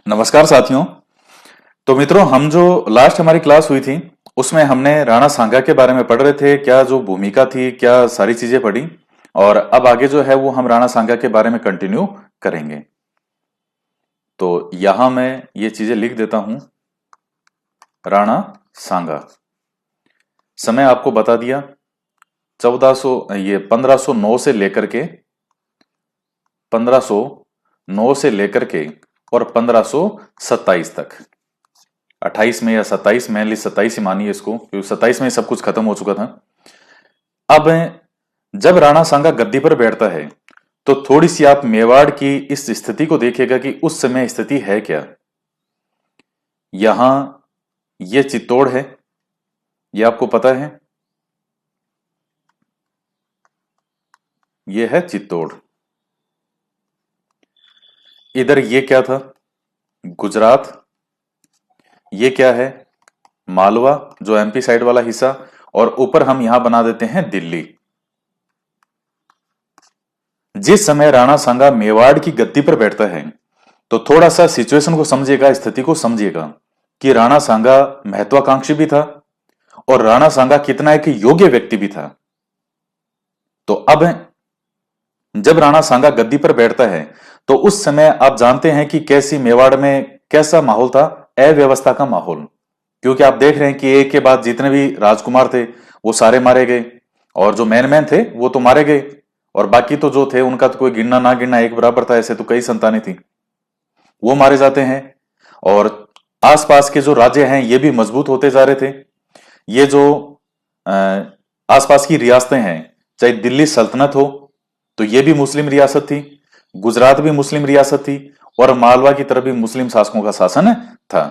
नमस्कार साथियों। तो मित्रों, हम जो लास्ट हमारी क्लास हुई थी उसमें हमने राणा सांगा के बारे में पढ़ रहे थे, क्या जो भूमिका थी, क्या सारी चीजें पढ़ी। और अब आगे जो है वो हम राणा सांगा के बारे में कंटिन्यू करेंगे। तो यहां मैं ये चीजें लिख देता हूं। राणा सांगा समय आपको बता दिया। 1509 से लेकर के 1509 से लेकर के और 1527 तक, 28 में या 27 में, 27 ही मानिए इसको क्योंकि 27 में सब कुछ खत्म हो चुका था। अब जब राणा सांगा गद्दी पर बैठता है तो थोड़ी सी आप मेवाड़ की इस स्थिति को देखिएगा कि उस समय स्थिति है क्या। यहां ये चित्तौड़ है, ये आपको पता है, ये है चित्तौड़। इधर ये क्या था? गुजरात। ये क्या है? मालवा, जो एमपी साइड वाला हिस्सा। और ऊपर हम यहां बना देते हैं दिल्ली। जिस समय राणा सांगा मेवाड़ की गद्दी पर बैठता है तो थोड़ा सा सिचुएशन को समझिएगा, स्थिति को समझिएगा कि राणा सांगा महत्वाकांक्षी भी था और राणा सांगा कितना एक योग्य व्यक्ति भी था। तो अब जब राणा सांगा गद्दी पर बैठता है तो उस समय आप जानते हैं कि कैसी मेवाड़ में कैसा माहौल था, अव्यवस्था का माहौल। क्योंकि आप देख रहे हैं कि एक के बाद जितने भी राजकुमार थे वो सारे मारे गए और जो मैन मैन थे वो तो मारे गए और बाकी तो जो थे उनका तो कोई गिनना ना गिनना एक बराबर था। ऐसे तो कई संतानें थी, वो मारे जाते हैं। और आसपास के जो राज्य हैं ये भी मजबूत होते जा रहे थे। ये जो आसपास की रियासतें हैं, चाहे दिल्ली सल्तनत हो तो ये भी मुस्लिम रियासत थी, गुजरात भी मुस्लिम रियासत थी और मालवा की तरफ भी मुस्लिम शासकों का शासन था।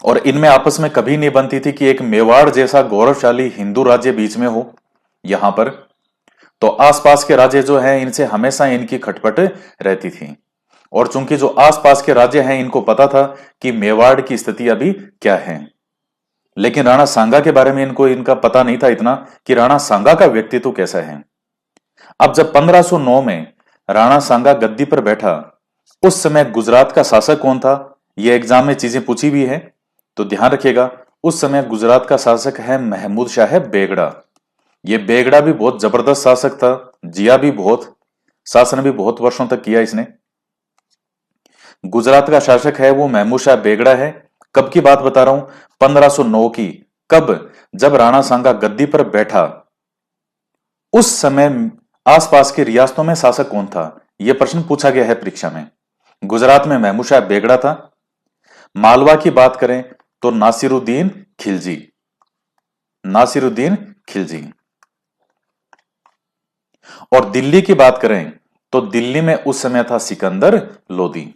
और इनमें आपस में कभी नहीं बनती थी कि एक मेवाड़ जैसा गौरवशाली हिंदू राज्य बीच में हो। यहां पर तो आसपास के राज्य जो हैं इनसे हमेशा इनकी खटपट रहती थी। और चूंकि जो आसपास के राज्य हैं इनको पता था कि मेवाड़ की स्थिति अभी क्या है, लेकिन राणा सांगा के बारे में इनका पता नहीं था इतना कि राणा सांगा का व्यक्तित्व कैसा है। अब जब 1509 में राणा सांगा गद्दी पर बैठा, उस समय गुजरात का शासक कौन था, यह एग्जाम में चीजें पूछी भी है तो ध्यान रखिएगा। उस समय गुजरात का शासक है महमूद शाह बेगड़ा। यह बेगड़ा भी बहुत जबरदस्त शासक था, जिया भी बहुत, शासन भी बहुत वर्षों तक किया इसने। गुजरात का शासक है वो महमूद शाह बेगड़ा है। कब की बात बता रहा हूं? 1509 की। कब? जब राणा सांगा गद्दी पर बैठा। उस समय आसपास की रियासतों में शासक कौन था, यह प्रश्न पूछा गया है परीक्षा में। गुजरात में महमूद शाह बेगड़ा था। मालवा की बात करें तो नासिरुद्दीन खिलजी, नासिरुद्दीन खिलजी। और दिल्ली की बात करें तो दिल्ली में उस समय था सिकंदर लोदी।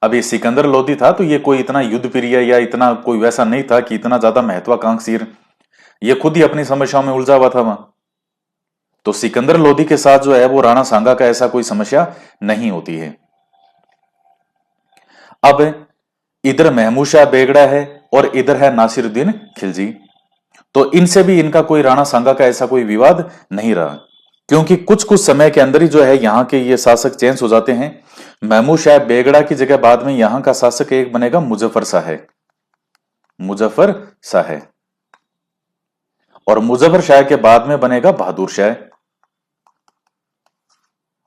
अब ये सिकंदर लोदी था तो ये कोई इतना युद्ध प्रिय या इतना कोई वैसा नहीं था कि इतना ज्यादा महत्वाकांक्षी, ये खुद ही अपनी समस्याओं में उलझा हुआ था वहां। तो सिकंदर लोदी के साथ जो है वो राणा सांगा का ऐसा कोई समस्या नहीं होती है। अब इधर महमूद शाह बेगड़ा है और इधर है नासिरुद्दीन खिलजी। तो इनसे भी इनका कोई राणा सांगा का ऐसा कोई विवाद नहीं रहा, क्योंकि कुछ कुछ समय के अंदर ही जो है यहां के ये शासक चेंज हो जाते हैं। महमूद शाह बेगड़ा की जगह बाद में यहां का शासक एक बनेगा मुजफ्फर शाह, मुजफ्फर शाह। और मुजफ्फर शाह के बाद में बनेगा बहादुर शाह।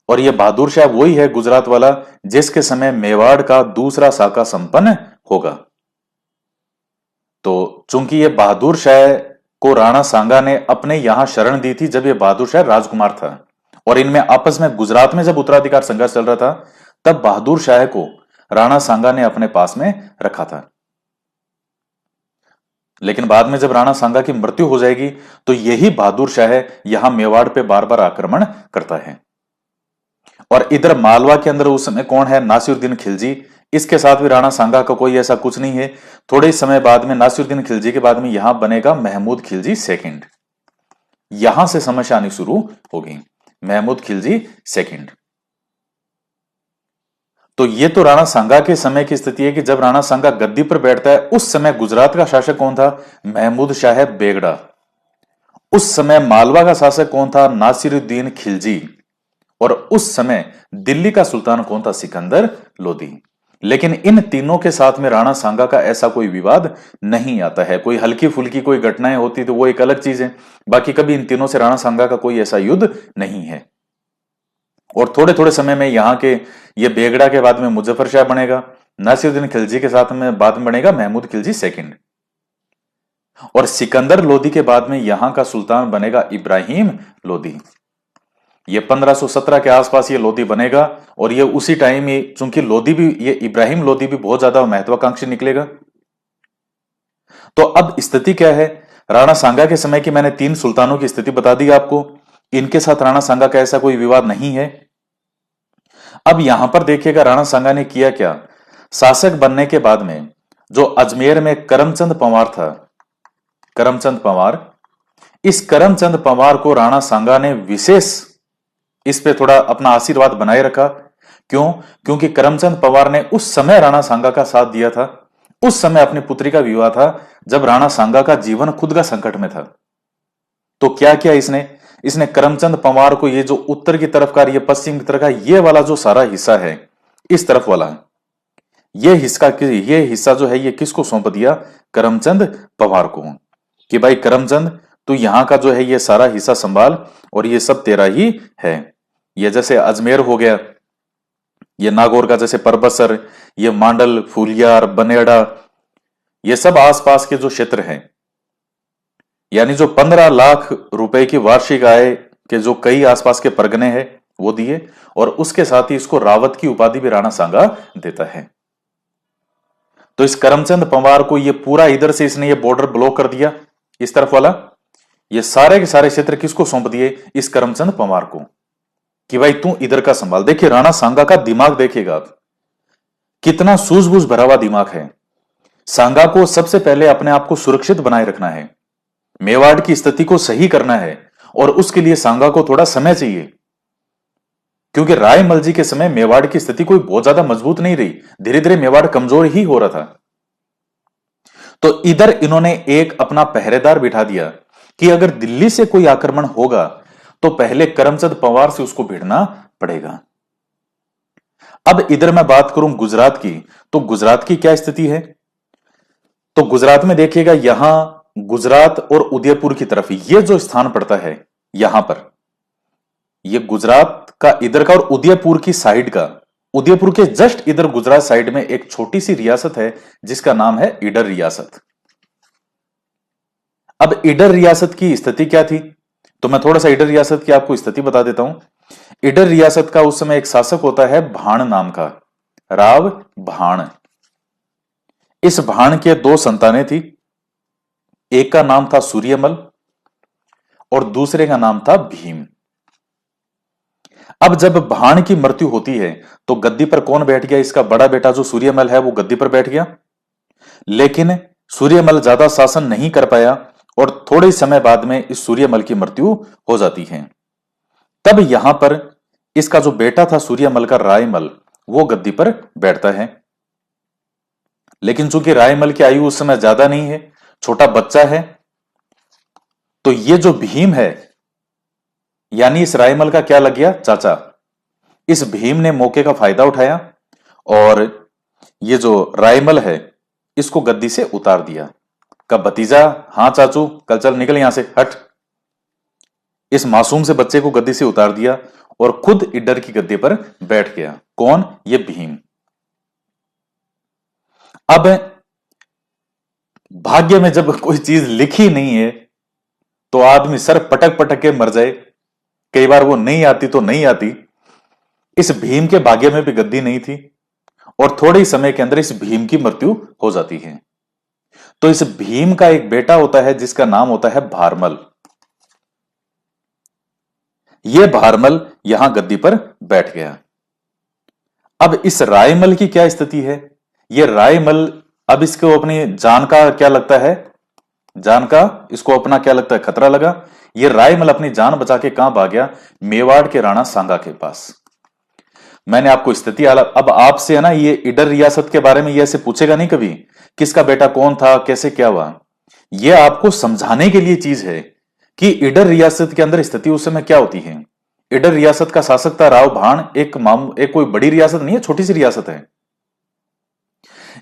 और यह बहादुर शाह वही है गुजरात वाला जिसके समय मेवाड़ का दूसरा साका संपन्न होगा। तो चूंकि यह बहादुर शाह को राणा सांगा ने अपने यहां शरण दी थी जब यह बहादुर शाह राजकुमार था, और इनमें आपस में गुजरात में जब उत्तराधिकार संघर्ष चल रहा था तब बहादुर शाह को राणा सांगा ने अपने पास में रखा था। लेकिन बाद में जब राणा सांगा की मृत्यु हो जाएगी तो यही बहादुर शाह यहां मेवाड़ पे बार बार आक्रमण करता है। और इधर मालवा के अंदर उस समय कौन है? नासिरुद्दीन खिलजी। इसके साथ भी राणा सांगा का कोई ऐसा कुछ नहीं है। थोड़े समय बाद में नासिरुद्दीन खिलजी के बाद में यहां बनेगा महमूद खिलजी सेकंड। यहां से समस्या आनी शुरू होगी, महमूद खिलजी सेकंड। तो ये तो राणा सांगा के समय की स्थिति है कि जब राणा सांगा गद्दी पर बैठता है। उस समय गुजरात का शासक कौन था? महमूद शाह बेगड़ा। उस समय मालवा का शासक कौन था? नासिरुद्दीन खिलजी। और उस समय दिल्ली का सुल्तान कौन था? सिकंदर लोदी। लेकिन इन तीनों के साथ में राणा सांगा का ऐसा कोई विवाद नहीं आता है। कोई हल्की फुल्की कोई घटनाएं होती तो वो एक अलग चीज है, बाकी कभी इन तीनों से राणा सांगा का कोई ऐसा युद्ध नहीं है। और थोड़े थोड़े समय में यहाँ के ये बेगड़ा के बाद में मुजफ्फर शाह बनेगा, नासिरुद्दीन खिलजी के साथ में बाद में बनेगा महमूद खिलजी सेकंड, और सिकंदर लोदी के बाद में यहां का सुल्तान बनेगा इब्राहिम लोदी। ये 1517 के आसपास ये लोदी बनेगा, और ये उसी टाइम ही, चूंकि लोदी भी, ये इब्राहिम लोदी भी बहुत ज्यादा महत्वाकांक्षी निकलेगा। तो अब स्थिति क्या है? राणा सांगा के समय की मैंने 3 सुल्तानों की स्थिति बता दी आपको, इनके साथ राणा सांगा का ऐसा कोई विवाद नहीं है। अब यहां पर देखिएगा राणा सांगा ने किया क्या। शासक बनने के बाद में जो अजमेर में करमचंद पंवार था, करमचंद पंवार, इस करमचंद पंवार को राणा सांगा ने विशेष इस पे थोड़ा अपना आशीर्वाद बनाए रखा। क्यों? क्योंकि करमचंद पंवार ने उस समय राणा सांगा का साथ दिया था। उस समय अपनी पुत्री का विवाह था जब राणा सांगा का जीवन खुद का संकट में था। तो क्या किया इसने करमचंद पंवार को, ये जो उत्तर की तरफ का, ये पश्चिम की तरफ का, ये वाला जो सारा हिस्सा है, इस तरफ वाला ये हिस्सा जो है ये किसको सौंप दिया? करमचंद पंवार को, कि भाई करमचंद तू यहां का जो है ये सारा हिस्सा संभाल और ये सब तेरा ही है। ये जैसे अजमेर हो गया, ये नागौर का जैसे परबसर, ये मांडल, फूलियार, बनेड़ा, ये सब आसपास के जो क्षेत्र हैं, यानी जो 15 लाख रुपए की वार्षिक आय के जो कई आसपास के परगने हैं वो दिए, और उसके साथ ही इसको रावत की उपाधि भी राणा सांगा देता है। तो इस करमचंद पंवार को ये पूरा इधर से इसने ये बॉर्डर ब्लॉक कर दिया, इस तरफ वाला, ये सारे के सारे क्षेत्र किसको सौंप दिए? इस करमचंद पंवार को, कि भाई तू इधर का संभाल। देखिए राणा सांगा का दिमाग देखिएगा आप, कितना सूझबूझ भरा हुआ दिमाग है। सांगा को सबसे पहले अपने आप को सुरक्षित बनाए रखना है, मेवाड़ की स्थिति को सही करना है, और उसके लिए सांगा को थोड़ा समय चाहिए, क्योंकि रायमल जी के समय मेवाड़ की स्थिति कोई बहुत ज्यादा मजबूत नहीं रही, धीरे धीरे मेवाड़ कमजोर ही हो रहा था। तो इधर इन्होंने एक अपना पहरेदार बिठा दिया कि अगर दिल्ली से कोई आक्रमण होगा तो पहले करमचंद पंवार से उसको भिड़ना पड़ेगा। अब इधर मैं बात करूं गुजरात की, तो गुजरात की क्या स्थिति है? तो गुजरात में देखिएगा, यहां गुजरात और उदयपुर की तरफ ये जो स्थान पड़ता है, यहां पर ये गुजरात का इधर का और उदयपुर की साइड का, उदयपुर के जस्ट इधर गुजरात साइड में एक छोटी सी रियासत है जिसका नाम है ईडर रियासत। अब ईडर रियासत की स्थिति क्या थी? तो मैं थोड़ा सा ईडर रियासत की आपको स्थिति बता देता हूं। ईडर रियासत का उस समय एक शासक होता है भाण नाम का, राव भाण। इस भाण के 2 संतानें थी, एक का नाम था सूर्यमल और दूसरे का नाम था भीम। अब जब भाण की मृत्यु होती है तो गद्दी पर कौन बैठ गया? इसका बड़ा बेटा जो सूर्यमल है वो गद्दी पर बैठ गया, लेकिन सूर्यमल ज्यादा शासन नहीं कर पाया और थोड़े समय बाद में इस सूर्यमल की मृत्यु हो जाती है। तब यहां पर इसका जो बेटा था सूर्यमल का, रायमल, वो गद्दी पर बैठता है। लेकिन चूंकि रायमल की आयु उस समय ज्यादा नहीं है, छोटा बच्चा है, तो ये जो भीम है, यानी इस रायमल का क्या लग गया? चाचा। इस भीम ने मौके का फायदा उठाया और ये जो रायमल है इसको गद्दी से उतार दिया। का भतीजा, हां चाचू कल चल निकल यहां से, हट। इस मासूम से बच्चे को गद्दी से उतार दिया और खुद ईडर की गद्दी पर बैठ गया। कौन? ये भीम। अब भाग्य में जब कोई चीज लिखी नहीं है तो आदमी सर पटक पटक के मर जाए, कई बार वो नहीं आती तो नहीं आती। इस भीम के भाग्य में भी गद्दी नहीं थी और थोड़े ही समय के अंदर इस भीम की मृत्यु हो जाती है। तो इस भीम का एक बेटा होता है जिसका नाम होता है भारमल। यह भारमल यहां गद्दी पर बैठ गया। अब इस रायमल की क्या स्थिति है? यह रायमल, अब इसको अपनी जान का क्या लगता है? जान का इसको अपना क्या लगता है? खतरा लगा। यह रायमल अपनी जान बचा के कहां भाग गया? मेवाड़ के राणा सांगा के पास। मैंने आपको स्थिति अब आपसे है ना, ये ईडर रियासत के बारे में ये ऐसे पूछेगा नहीं कभी, किसका बेटा कौन था, कैसे क्या हुआ। यह आपको समझाने के लिए चीज है कि ईडर रियासत के अंदर स्थिति उस समय क्या होती है। ईडर रियासत का शासक था राव भाण। एक कोई बड़ी रियासत नहीं है, छोटी सी रियासत है।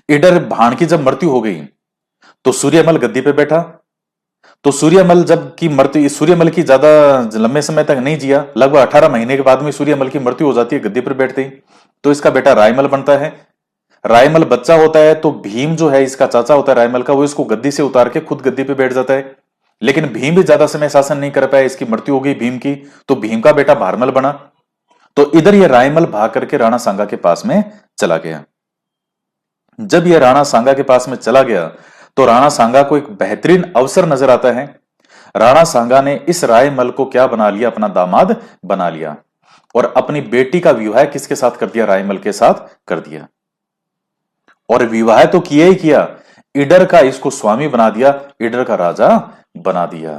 ईडर भाण की जब मृत्यु हो गई तो सूर्यमल गद्दी पे बैठा। तो सूर्यमल जब की मृत्यु, सूर्यमल की ज्यादा लंबे समय तक नहीं जिया, लगभग 18 महीने के बाद में सूर्यमल की मृत्यु हो जाती है, गद्दी पर बैठते ही। तो इसका बेटा रायमल बनता है। रायमल बच्चा होता है तो भीम जो है, इसका चाचा होता है रायमल का, वो इसको गद्दी से उतार के खुद गद्दी पे बैठ जाता है। लेकिन भीम भी ज्यादा समय शासन नहीं कर पाया, इसकी मृत्यु हो गई भीम की, तो भीम का बेटा भारमल बना। तो इधर ये रायमल भाग करके राणा सांगा के पास में चला गया। जब यह राणा सांगा के पास में चला गया तो राणा सांगा को एक बेहतरीन अवसर नजर आता है। राणा सांगा ने इस रायमल को क्या बना लिया, अपना दामाद बना लिया, और अपनी बेटी का विवाह किसके साथ कर दिया, रायमल के साथ कर दिया। और विवाह तो किया ही किया, ईडर का इसको स्वामी बना दिया, ईडर का राजा बना दिया।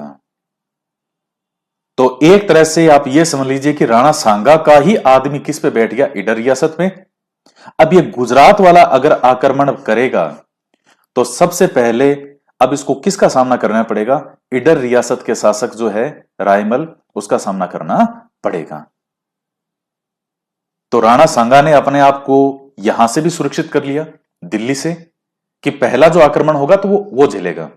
तो एक तरह से आप यह समझ लीजिए कि राणा सांगा का ही आदमी किस पे बैठ गया, ईडर रियासत में। अब ये गुजरात वाला अगर आक्रमण करेगा तो सबसे पहले अब इसको किसका सामना करना पड़ेगा, ईडर रियासत के शासक जो है रायमल, उसका सामना करना पड़ेगा। तो राणा सांगा ने अपने आप को यहां से भी सुरक्षित कर लिया, दिल्ली से, कि पहला जो आक्रमण होगा तो वो झेलेगा।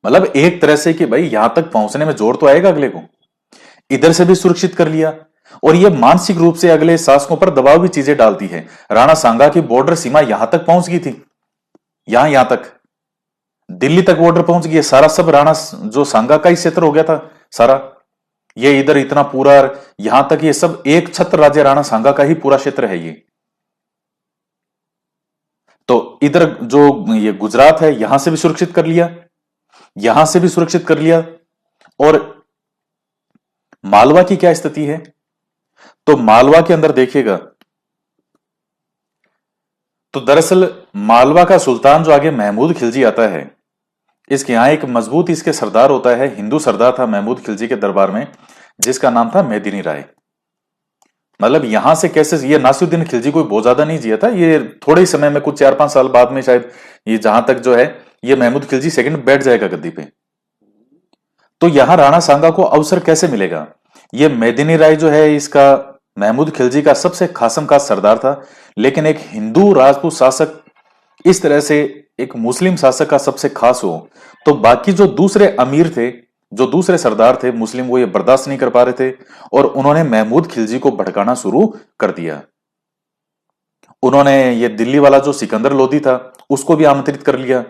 मतलब एक तरह से कि भाई यहां तक पहुंचने में जोर तो आएगा अगले को, इधर से भी सुरक्षित कर लिया। और ये मानसिक रूप से अगले शासकों पर दबाव भी चीजें डालती है। राणा सांगा की बॉर्डर सीमा यहां तक पहुंच गई थी, यहां तक दिल्ली तक बॉर्डर पहुंच गई, सारा सब राणा जो सांगा का ही क्षेत्र हो गया था सारा। ये इधर इतना पूरा, यहां तक ये सब एक छत्र राज्य राणा सांगा का ही पूरा क्षेत्र है ये। तो इधर जो ये गुजरात है यहां से भी सुरक्षित कर लिया, यहां से भी सुरक्षित कर लिया। और मालवा की क्या स्थिति है, तो मालवा के अंदर देखिएगा तो दरअसल मालवा का सुल्तान जो आगे महमूद खिलजी आता है, इसके यहां एक मजबूत इसके सरदार होता है, हिंदू सरदार था महमूद खिलजी के दरबार में, जिसका नाम था मेदिनी राय। मतलब यहां से कैसे, ये नासिरुद्दीन खिलजी कोई बहुत ज्यादा नहीं जिया था, ये थोड़े ही समय में, कुछ 4-5 साल बाद में शायद, ये जहां तक जो है ये महमूद खिलजी सेकंड बैठ जाएगा गद्दी पे। तो यहां राणा सांगा को अवसर कैसे मिलेगा, ये मेदिनी राय जो है इसका महमूद खिलजी का सबसे खासम खास सरदार था। लेकिन एक हिंदू राजपूत शासक इस तरह से एक मुस्लिम शासक का सबसे खास हो, तो बाकी जो दूसरे अमीर थे, जो दूसरे सरदार थे मुस्लिम, वो ये बर्दाश्त नहीं कर पा रहे थे, और उन्होंने महमूद खिलजी को भड़काना शुरू कर दिया। उन्होंने ये दिल्ली वाला जो सिकंदर लोदी था उसको भी आमंत्रित कर लिया,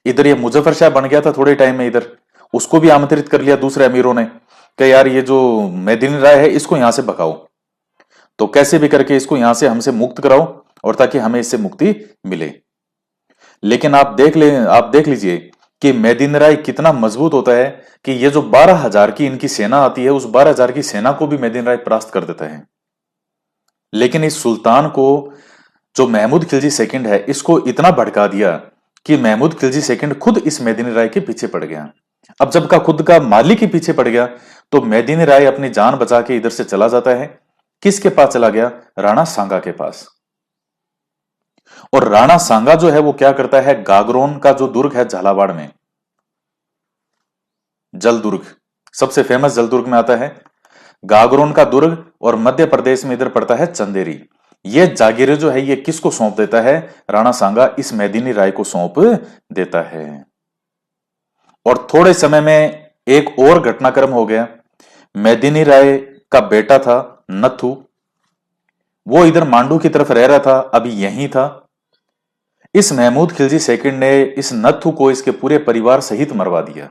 इधर ये मुजफ्फर शाह बन गया था थोड़े टाइम में, इधर उसको भी आमंत्रित कर लिया दूसरे अमीरों ने, कि यार ये जो मेदिनी राय है इसको यहां से भगाओ, तो कैसे भी करके इसको यहां से हमसे मुक्त कराओ, और ताकि हमें इससे मुक्ति मिले। लेकिन आप देख लीजिए कि मेदिनी राय कितना मजबूत होता है कि ये जो 12,000 की इनकी सेना आती है, उस 12,000 की सेना को भी मेदिनी राय परास्त कर देता है। लेकिन इस सुल्तान को, जो महमूद खिलजी सेकंड है, इसको इतना भड़का दिया कि महमूद खिलजी सेकंड खुद इस मेदिनी राय के पीछे पड़ गया। अब जब का खुद का मालिक ही पीछे पड़ गया तो मेदिनी राय अपनी जान बचा के इधर से चला जाता है। किसके पास चला गया, राणा सांगा के पास। और राणा सांगा जो है वो क्या करता है, गागरोन का जो दुर्ग है झालावाड़ में, जल दुर्ग सबसे फेमस जल दुर्ग में आता है गागरोन का दुर्ग, और मध्य प्रदेश में इधर पड़ता है चंदेरी। ये जागीरें जो है ये किसको सौंप देता है, राणा सांगा इस मेदिनी राय को सौंप देता है। और थोड़े समय में एक और घटनाक्रम हो गया। मेदिनी राय का बेटा था नथु, वो इधर मांडू की तरफ रह रहा था, अभी यहीं था। इस महमूद खिलजी सेकंड ने इस नथु को इसके पूरे परिवार सहित मरवा दिया।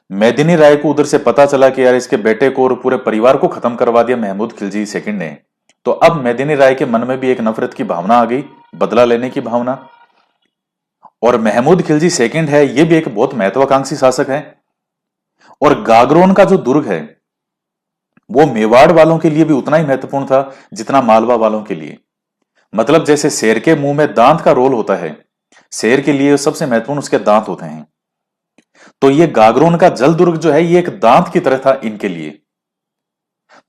मेदिनी राय को उधर से पता चला कि यार इसके बेटे को और पूरे परिवार को खत्म करवा दिया महमूद खिलजी सेकंड ने। तो अब मेदिनी राय के मन में भी एक नफरत की भावना आ गई, बदला लेने की भावना। और महमूद खिलजी सेकंड है, ये भी एक बहुत महत्वाकांक्षी शासक है। और गागरोन का जो दुर्ग है वो मेवाड़ वालों के लिए भी उतना ही महत्वपूर्ण था जितना मालवा वालों के लिए। मतलब जैसे शेर के मुंह में दांत का रोल होता है, शेर के लिए सबसे महत्वपूर्ण उसके दांत होते हैं, तो ये गागरोन का जल दुर्ग जो है ये एक दांत की तरह था इनके लिए।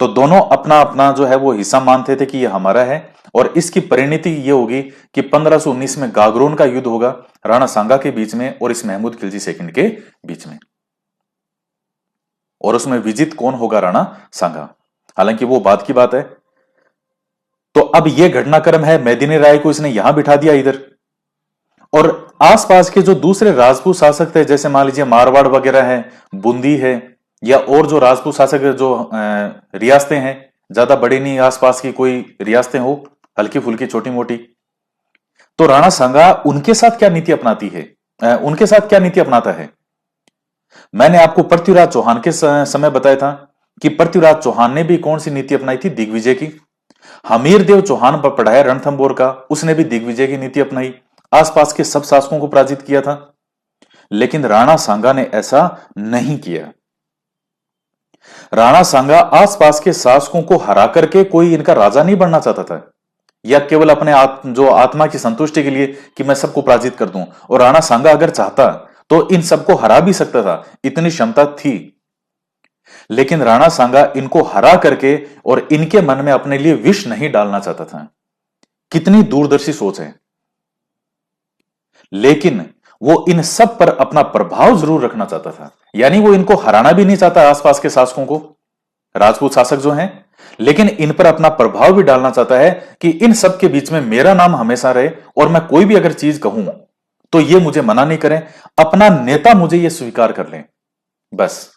तो दोनों अपना अपना जो है वो हिस्सा मानते थे कि ये हमारा है। और इसकी परिणति ये होगी कि 1519 में गागरोन का युद्ध होगा राणा सांगा के बीच में और इस महमूद खिलजी सेकंड के बीच में। और उसमें विजित कौन होगा? राणा सांगा। हालांकि वो बात की बात है। तो अब यह घटनाक्रम है, मेदिनी राय को इसने यहां बिठा दिया इधर, और आसपास के जो दूसरे राजपूत शासक थे, जैसे मान लीजिए मारवाड़ वगैरह है, बूंदी है, या और जो राजपूत शासक जो रियासतें हैं, ज्यादा बड़ी नहीं, आसपास की कोई रियासतें हो हल्की फुल्की छोटी मोटी, तो राणा सांगा उनके साथ क्या नीति अपनाती है, उनके साथ क्या नीति अपनाता है? मैंने आपको पृथ्वीराज चौहान के समय बताया था कि पृथ्वीराज चौहान ने भी कौन सी नीति अपनाई थी? दिग्विजय की। हमीरदेव चौहान पर पढ़ाया रणथंभौर का, उसने भी दिग्विजय की नीति अपनाई, आसपास के सब शासकों को पराजित किया था। लेकिन राणा सांगा ने ऐसा नहीं किया। राणा सांगा आसपास के शासकों को हरा करके कोई इनका राजा नहीं बनना चाहता था, या केवल अपने जो आत्मा की संतुष्टि के लिए कि मैं सबको पराजित कर दूं। और राणा सांगा अगर चाहता तो इन सबको हरा भी सकता था, इतनी क्षमता थी। लेकिन राणा सांगा इनको हरा करके और इनके मन में अपने लिए विष नहीं डालना चाहता था। कितनी दूरदर्शी सोच है। लेकिन वो इन सब पर अपना प्रभाव जरूर रखना चाहता था, यानी वो इनको हराना भी नहीं चाहता, आसपास के शासकों को, राजपूत शासक जो हैं, लेकिन इन पर अपना प्रभाव भी डालना चाहता है कि इन सब के बीच में मेरा नाम हमेशा रहे, और मैं कोई भी अगर चीज कहूं तो ये मुझे मना नहीं करें, अपना नेता मुझे ये स्वीकार कर लें, बस,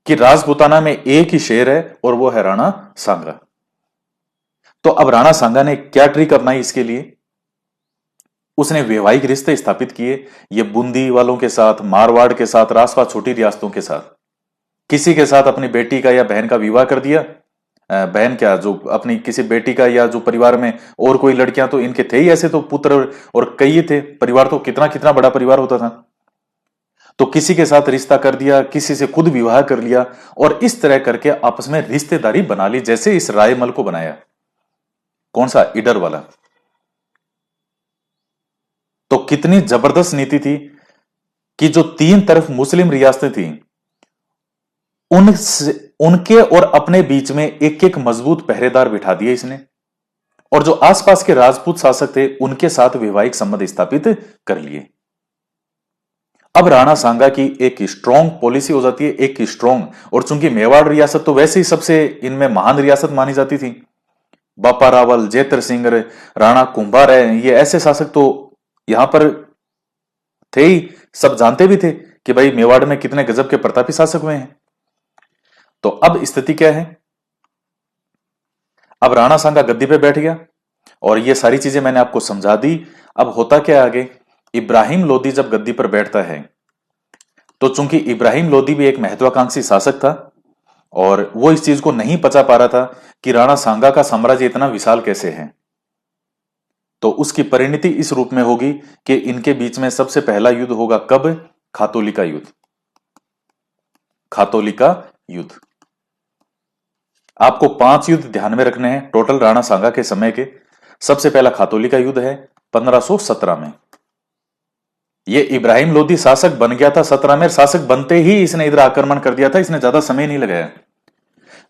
कि राजपूताना में एक ही शेर है और वो है राणा सांगा। तो अब राणा सांगा ने क्या ट्रिक अपनाई इसके लिए? उसने वैवाहिक रिश्ते स्थापित किए, ये बूंदी वालों के साथ, मारवाड़ के साथ, आसपास छोटी रियासतों के साथ। किसी के साथ अपनी बेटी का या बहन का विवाह कर दिया, बहन क्या, जो अपनी किसी बेटी का, या जो परिवार में और कोई लड़कियां तो इनके थे ही ऐसे, तो पुत्र और कई थे, परिवार तो कितना कितना बड़ा परिवार होता था। तो किसी के साथ रिश्ता कर दिया, किसी से खुद विवाह कर लिया, और इस तरह करके आपस में रिश्तेदारी बना ली, जैसे इस रायमल को बनाया। कौन सा? ईडर वाला। तो कितनी जबरदस्त नीति थी कि जो तीन तरफ मुस्लिम रियासतें थी, उनके और अपने बीच में एक एक मजबूत पहरेदार बिठा दिए इसने, और जो आसपास के राजपूत शासक थे उनके साथ वैवाहिक संबंध स्थापित कर लिए। अब राणा सांगा की एक स्ट्रॉन्ग पॉलिसी हो जाती है, एक स्ट्रॉन्ग, और चूंकि मेवाड़ रियासत तो वैसे ही सबसे इनमें महान रियासत मानी जाती थी, बापा रावल, जेतर सिंह, राणा कुंभार है, ये ऐसे शासक तो यहां पर थे ही, सब जानते भी थे कि भाई मेवाड़ में कितने गजब के प्रतापी शासक हुए हैं। तो अब स्थिति क्या है? अब राणा सांगा गद्दी पे बैठ गया, और ये सारी चीजें मैंने आपको समझा दी। अब होता क्या आगे? इब्राहिम लोदी जब गद्दी पर बैठता है, तो चूंकि इब्राहिम लोदी भी एक महत्वाकांक्षी शासक था, और वो इस चीज को नहीं पचा पा रहा था कि राणा सांगा का साम्राज्य इतना विशाल कैसे है। तो उसकी परिणति इस रूप में होगी कि इनके बीच में सबसे पहला युद्ध होगा। कब? खातोली का युद्ध। खातोली का युद्ध। आपको 5 युद्ध ध्यान में रखने हैं टोटल राणा सांगा के समय के। सबसे पहला खातोली का युद्ध है 1517 में। यह इब्राहिम लोदी शासक बन गया था 17 में, शासक बनते ही इसने इधर आक्रमण कर दिया था, इसने ज्यादा समय नहीं लगाया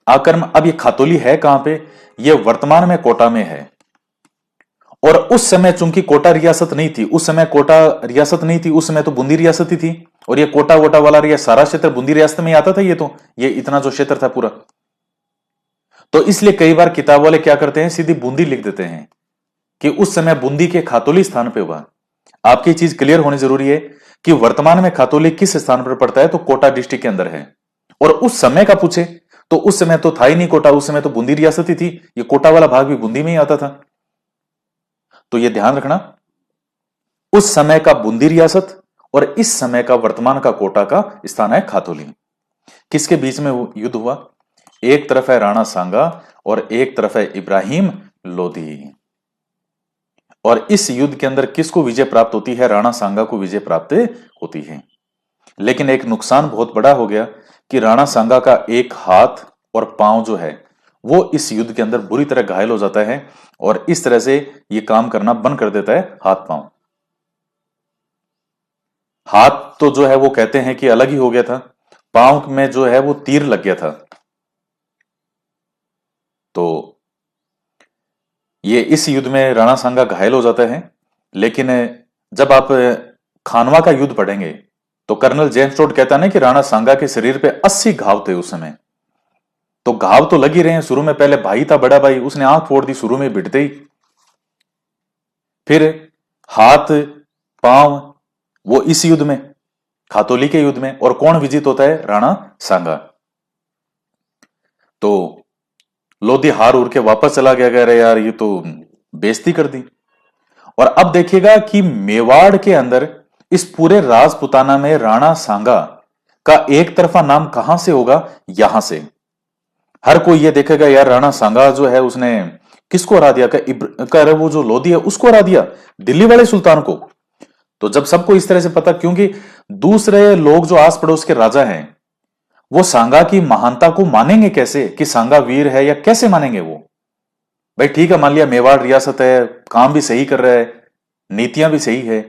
आक्रमण। अब ये खातोली है कहां पे? यह वर्तमान में कोटा में है, और उस समय चूंकि कोटा रियासत नहीं थी, उस समय कोटा रियासत नहीं थी, उस समय तो बूंदी रियासत ही थी, और ये कोटा वोटा वाला सारा क्षेत्र बूंदी रियासत में आता था। ये इतना जो क्षेत्र था पूरा, तो इसलिए कई बार किताब वाले क्या करते हैं, सीधी बूंदी लिख देते हैं कि उस समय बूंदी के खातोली स्थान पे हुआ। आपकी चीज क्लियर होनी जरूरी है कि वर्तमान में खातोली किस स्थान पर पड़ता है, तो कोटा डिस्ट्रिक्ट के अंदर है। और उस समय का पूछे तो उस समय तो था ही नहीं कोटा, उस समय तो बूंदी रियासत ही थी, ये कोटा वाला भाग भी बूंदी में ही आता था। तो यह ध्यान रखना, उस समय का बूंदी रियासत और इस समय का वर्तमान का कोटा का स्थान है खातोली। किसके बीच में युद्ध हुआ? एक तरफ है राणा सांगा और एक तरफ है इब्राहिम लोदी। और इस युद्ध के अंदर किसको विजय प्राप्त होती है? राणा सांगा को विजय प्राप्त होती है। लेकिन एक नुकसान बहुत बड़ा हो गया कि राणा सांगा का एक हाथ और पांव जो है वो इस युद्ध के अंदर बुरी तरह घायल हो जाता है, और इस तरह से ये काम करना बंद कर देता है हाथ पांव। हाथ तो जो है वो कहते हैं कि अलग ही हो गया था, पांव में जो है वो तीर लग गया था। तो ये इस युद्ध में राणा सांगा घायल हो जाता है। लेकिन जब आप खानवा का युद्ध पढ़ेंगे तो कर्नल जेम्स टोड कहता है ना कि राणा सांगा के शरीर पे 80 घाव थे उस समय। तो घाव तो लग ही रहे हैं शुरू में, पहले भाई था बड़ा भाई, उसने आंख फोड़ दी शुरू में भिड़ते ही, फिर हाथ पांव, वो इस युद्ध में, खातोली के युद्ध में। और कौन विजित होता है? राणा सांगा। तो लोधी हार उड़ के वापस चला गया, कह रहे यार ये तो बेइज्जती कर दी। और अब देखिएगा कि मेवाड़ के अंदर इस पूरे राजपुताना में राणा सांगा का एक तरफा नाम कहां से होगा? यहां से। हर कोई ये देखेगा यार राणा सांगा जो है उसने किसको हरा दिया? कर वो जो लोधी है उसको हरा दिया, दिल्ली वाले सुल्तान को। तो जब सबको इस तरह से पता, क्योंकि दूसरे लोग जो आस पड़ोस के राजा हैं वो सांगा की महानता को मानेंगे कैसे कि सांगा वीर है, या कैसे मानेंगे वो? भाई ठीक है, मान लिया मेवाड़ रियासत है, काम भी सही कर रहा है, नीतियां भी सही है।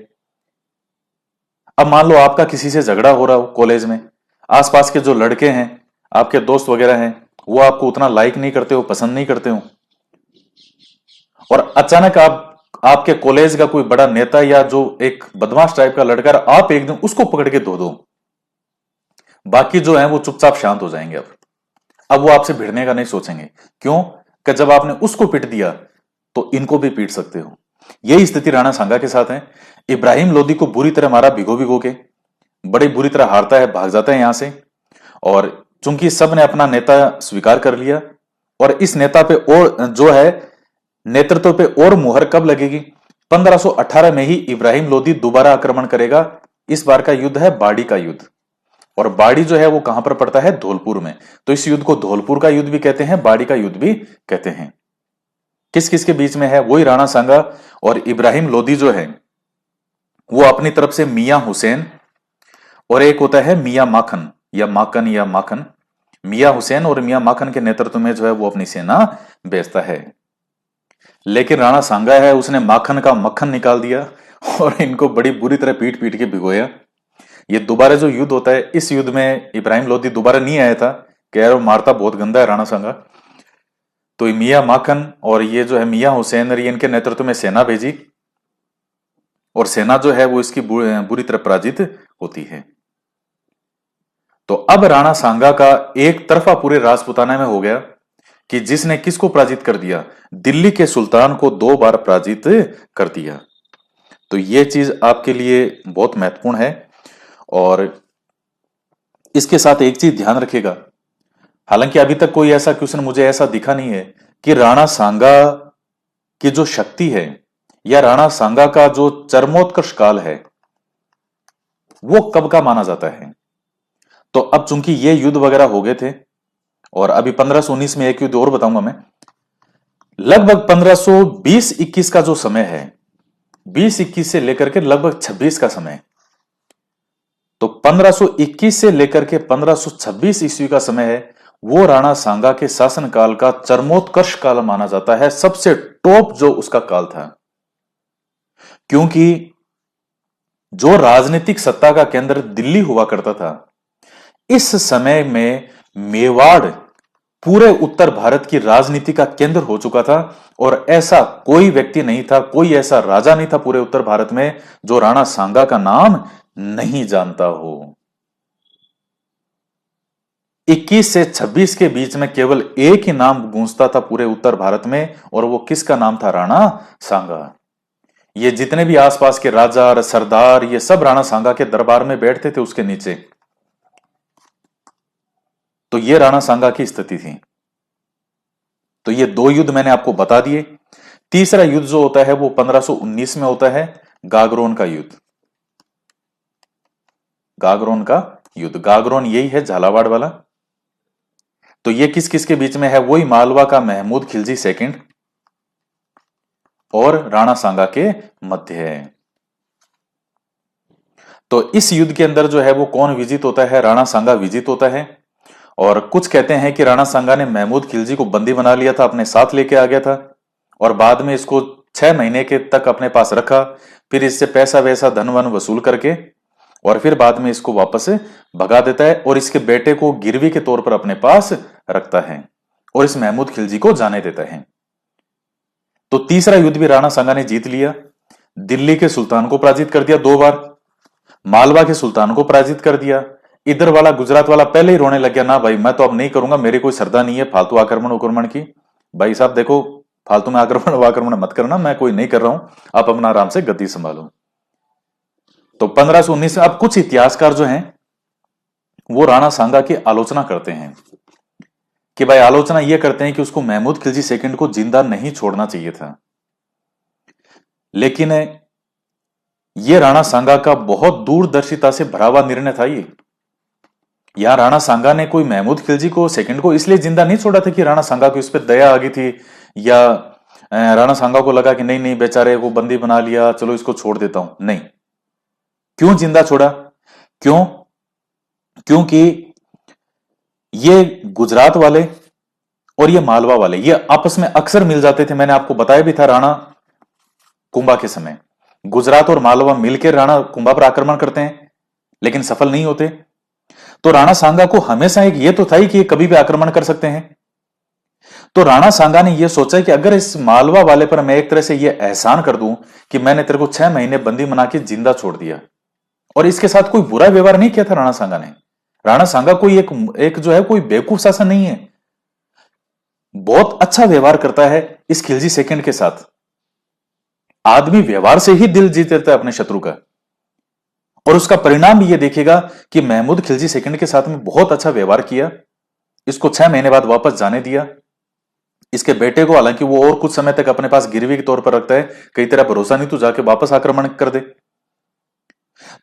अब मान लो आपका किसी से झगड़ा हो रहा हो कॉलेज में, आसपास के जो लड़के हैं, आपके दोस्त वगैरह हैं, वो आपको उतना लाइक नहीं करते हो, पसंद नहीं करते हो, और अचानक आपके कॉलेज का कोई बड़ा नेता या जो एक बदमाश टाइप का लड़का, आप एक दिन उसको पकड़ के धो दो, बाकी जो है वो चुपचाप शांत हो जाएंगे। अब वो आपसे भिड़ने का नहीं सोचेंगे। क्यों? कि जब आपने उसको पीट दिया तो इनको भी पीट सकते हो। यही स्थिति राणा सांगा के साथ है। इब्राहिम लोदी को बुरी तरह मारा, भिगो भिगो के, बड़ी बुरी तरह हारता है, भाग जाता है यहां से। और चूंकि सब ने अपना नेता स्वीकार कर लिया, और इस नेता पे और जो है नेतृत्व पे और मुहर कब लगेगी? 1518 में ही इब्राहिम लोदी दोबारा आक्रमण करेगा। इस बार का युद्ध है बाड़ी का युद्ध, और बाड़ी जो है वो कहां पर पड़ता है? धौलपुर में। तो इस युद्ध को धौलपुर का युद्ध भी कहते हैं, बाड़ी का युद्ध भी कहते हैं। किस किस के बीच में है? वही राणा सांगा और इब्राहिम लोदी जो है वो अपनी तरफ से मियां हुसैन, और एक होता है मियां माखन या माखन। मियां हुसैन और मियां माखन के नेतृत्व में जो है वो अपनी सेना भेजता है। लेकिन राणा सांगा है उसने माखन का मक्खन निकाल दिया और इनको बड़ी बुरी तरह पीट पीट के भिगोया। ये दोबारा जो युद्ध होता है, इस युद्ध में इब्राहिम लोदी दोबारा नहीं आया था, कह रहे मारता बहुत गंदा है राणा सांगा। तो मियां माखन और ये जो है मियां हुसैन, ये इनके नेतृत्व में सेना भेजी, और सेना जो है वो इसकी बुरी तरह पराजित होती है। तो अब राणा सांगा का एक तरफा पूरे राजपुताना में हो गया कि जिसने किसको पराजित कर दिया? दिल्ली के सुल्तान को 2 बार पराजित कर दिया। तो यह चीज आपके लिए बहुत महत्वपूर्ण है। और इसके साथ एक चीज ध्यान रखिएगा, हालांकि अभी तक कोई ऐसा क्वेश्चन मुझे ऐसा दिखा नहीं है कि राणा सांगा की जो शक्ति है या राणा सांगा का जो चरमोत्कर्ष काल है वो कब का माना जाता है। तो अब चूंकि ये युद्ध वगैरह हो गए थे, और अभी 1519 में एक युद्ध और बताऊंगा मैं, लगभग 1520-21 का जो समय है, 20-21 से लेकर के लगभग 26 का समय, तो 1521 से लेकर के 1526 ईस्वी का समय है, वो राणा सांगा के शासनकाल का चरमोत्कर्ष काल माना जाता है, सबसे टॉप जो उसका काल था। क्योंकि जो राजनीतिक सत्ता का केंद्र दिल्ली हुआ करता था, इस समय में मेवाड़ पूरे उत्तर भारत की राजनीति का केंद्र हो चुका था, और ऐसा कोई व्यक्ति नहीं था, कोई ऐसा राजा नहीं था पूरे उत्तर भारत में जो राणा सांगा का नाम नहीं जानता हो। 21 से 26 के बीच में केवल एक ही नाम गूंजता था पूरे उत्तर भारत में, और वो किसका नाम था? राणा सांगा। ये जितने भी आसपास के राजा और सरदार, ये सब राणा सांगा के दरबार में बैठते थे उसके नीचे। तो ये राणा सांगा की स्थिति थी। तो ये 2 युद्ध मैंने आपको बता दिए। तीसरा युद्ध जो होता है वो 1519 में होता है, गागरोन का युद्ध। गागरोन का युद्ध, गागरोन यही है झालावाड़ वाला। तो ये किस किस के बीच में है? वही मालवा का महमूद खिलजी सेकंड और राणा सांगा के मध्य है। तो इस युद्ध के अंदर जो है वो कौन विजित होता है? राणा सांगा विजित होता है। और कुछ कहते हैं कि राणा सांगा ने महमूद खिलजी को बंदी बना लिया था, अपने साथ लेके आ गया था, और बाद में इसको 6 महीने के तक अपने पास रखा, फिर इससे पैसा वैसा धन वन वसूल करके, और फिर बाद में इसको वापस भगा देता है, और इसके बेटे को गिरवी के तौर पर अपने पास रखता है, और इस महमूद खिलजी को जाने देता है। तो तीसरा युद्ध भी राणा सांगा ने जीत लिया, दिल्ली के सुल्तान को पराजित कर दिया 2 बार। मालवा के सुल्तान को पराजित कर दिया। इधर वाला गुजरात वाला पहले ही रोने लग गया, ना भाई मैं तो अब नहीं करूंगा, मेरी कोई श्रद्धा नहीं है फालतू आक्रमण उक्रमण की। भाई साहब देखो, फालतू में आक्रमण आक्रमण मत करना, मैं कोई नहीं कर रहा हूं, आप अपना आराम से गद्दी संभालो। तो 1519 में अब कुछ इतिहासकार जो हैं वो राणा सांगा की आलोचना करते हैं कि भाई आलोचना ये करते हैं कि उसको महमूद खिलजी सेकंड को जिंदा नहीं छोड़ना चाहिए था। लेकिन ये राणा सांगा का बहुत दूरदर्शिता से भरा हुआ निर्णय था ये। यहां राणा सांगा ने कोई महमूद खिलजी को सेकंड को इसलिए जिंदा नहीं छोड़ा था कि राणा सांगा को इस पर दया आ गई थी, या राणा सांगा को लगा कि नहीं नहीं बेचारे को बंदी बना लिया, चलो इसको छोड़ देता हूं। नहीं, क्यों जिंदा छोड़ा? क्यों? क्योंकि ये गुजरात वाले और ये मालवा वाले ये आपस में अक्सर मिल जाते थे। मैंने आपको बताया भी था राणा कुंभा के समय गुजरात और मालवा मिलकर राणा कुंभा पर आक्रमण करते हैं, लेकिन सफल नहीं होते। तो राणा सांगा को हमेशा एक ये तो था ही कि ये कभी भी आक्रमण कर सकते हैं। तो राणा सांगा ने यह सोचा कि अगर इस मालवा वाले पर मैं एक तरह से यह एहसान कर दूं कि मैंने तेरे को 6 महीने बंदी बना के जिंदा छोड़ दिया, और इसके साथ कोई बुरा व्यवहार नहीं किया था राणा सांगा ने। राणा सांगा कोई एक जो है कोई बेवकूफ शासन नहीं है, बहुत अच्छा व्यवहार करता है इस खिलजी सेकंड के साथ। आदमी व्यवहार से ही दिल जीत लेता है अपने शत्रु का, और उसका परिणाम भी ये देखेगा कि महमूद खिलजी सेकंड के साथ में बहुत अच्छा व्यवहार किया, इसको 6 महीने बाद वापस जाने दिया। इसके बेटे को हालांकि वो और कुछ समय तक अपने पास गिरवी के तौर पर रखता है, कई तेरा भरोसा नहीं तो जाके वापस आक्रमण कर दे।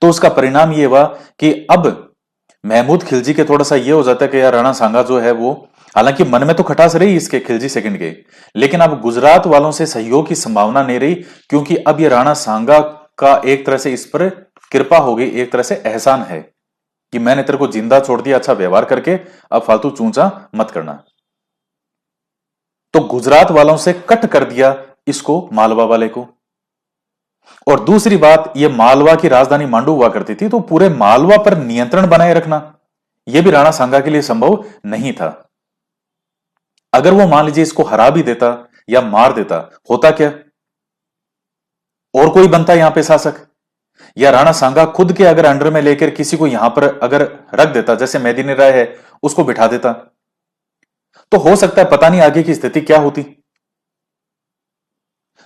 तो उसका परिणाम ये हुआ कि अब महमूद खिलजी के थोड़ा सा ये हो जाता है कि यार राणा सांगा जो है वो, हालांकि मन में तो खटास रही इसके खिलजी सेकंड के, लेकिन अब गुजरात वालों से सहयोग की संभावना नहीं रही, क्योंकि अब ये राणा सांगा का एक तरह से इस पर कृपा हो गई, एक तरह से एहसान है कि मैंने तेरे को जिंदा छोड़ दिया अच्छा व्यवहार करके, अब फालतू चूंचा मत करना। तो गुजरात वालों से कट कर दिया इसको मालवा वाले को। और दूसरी बात, ये मालवा की राजधानी मांडू हुआ करती थी, तो पूरे मालवा पर नियंत्रण बनाए रखना यह भी राणा सांगा के लिए संभव नहीं था। अगर वो मान लीजिए इसको हरा भी देता या मार देता, होता क्या? और कोई बनता यहां पे शासक, या राणा सांगा खुद के अगर अंडर में लेकर किसी को यहां पर अगर रख देता, जैसे मेदिनी राय है उसको बिठा देता, तो हो सकता है पता नहीं आगे की स्थिति क्या होती।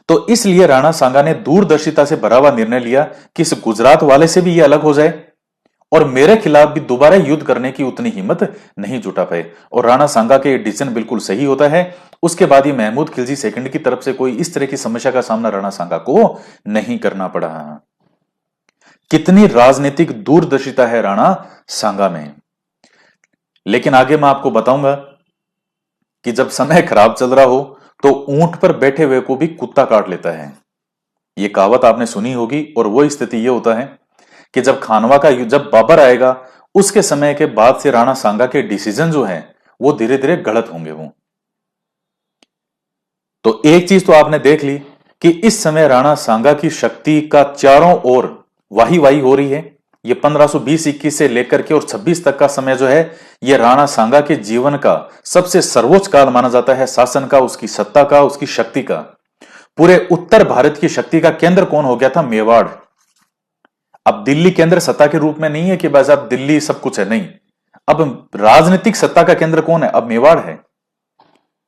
तो इसलिए राणा सांगा ने दूरदर्शिता से भरा हुआ निर्णय लिया कि इस गुजरात वाले से भी ये अलग हो जाए, और मेरे खिलाफ भी दोबारा युद्ध करने की उतनी हिम्मत नहीं जुटा पाए। और राणा सांगा के डिसीजन बिल्कुल सही होता है। उसके बाद ही महमूद खिलजी सेकंड की तरफ से कोई इस तरह की समस्या का सामना राणा सांगा को नहीं करना पड़ा। कितनी राजनीतिक दूरदर्शिता है राणा सांगा में। लेकिन आगे मैं आपको बताऊंगा कि जब समय खराब चल रहा हो तो ऊंट पर बैठे हुए को भी कुत्ता काट लेता है। यह कहावत आपने सुनी होगी, और वो स्थिति यह होता है कि जब खानवा का युद्ध, जब बाबर आएगा, उसके समय के बाद से राणा सांगा के डिसीजन जो हैं वो धीरे धीरे गलत होंगे। वो तो एक चीज तो आपने देख ली कि इस समय राणा सांगा की शक्ति का चारों ओर वाही वाही हो रही है। ये 1520-21 से लेकर के और 26 तक का समय जो है, ये राणा सांगा के जीवन का सबसे सर्वोच्च काल माना जाता है, शासन का, उसकी सत्ता का, उसकी शक्ति का। पूरे उत्तर भारत की शक्ति का केंद्र कौन हो गया था? मेवाड़। अब दिल्ली केंद्र सत्ता के रूप में नहीं है कि बस अब दिल्ली सब कुछ है, नहीं। अब राजनीतिक सत्ता का केंद्र कौन है? अब मेवाड़ है,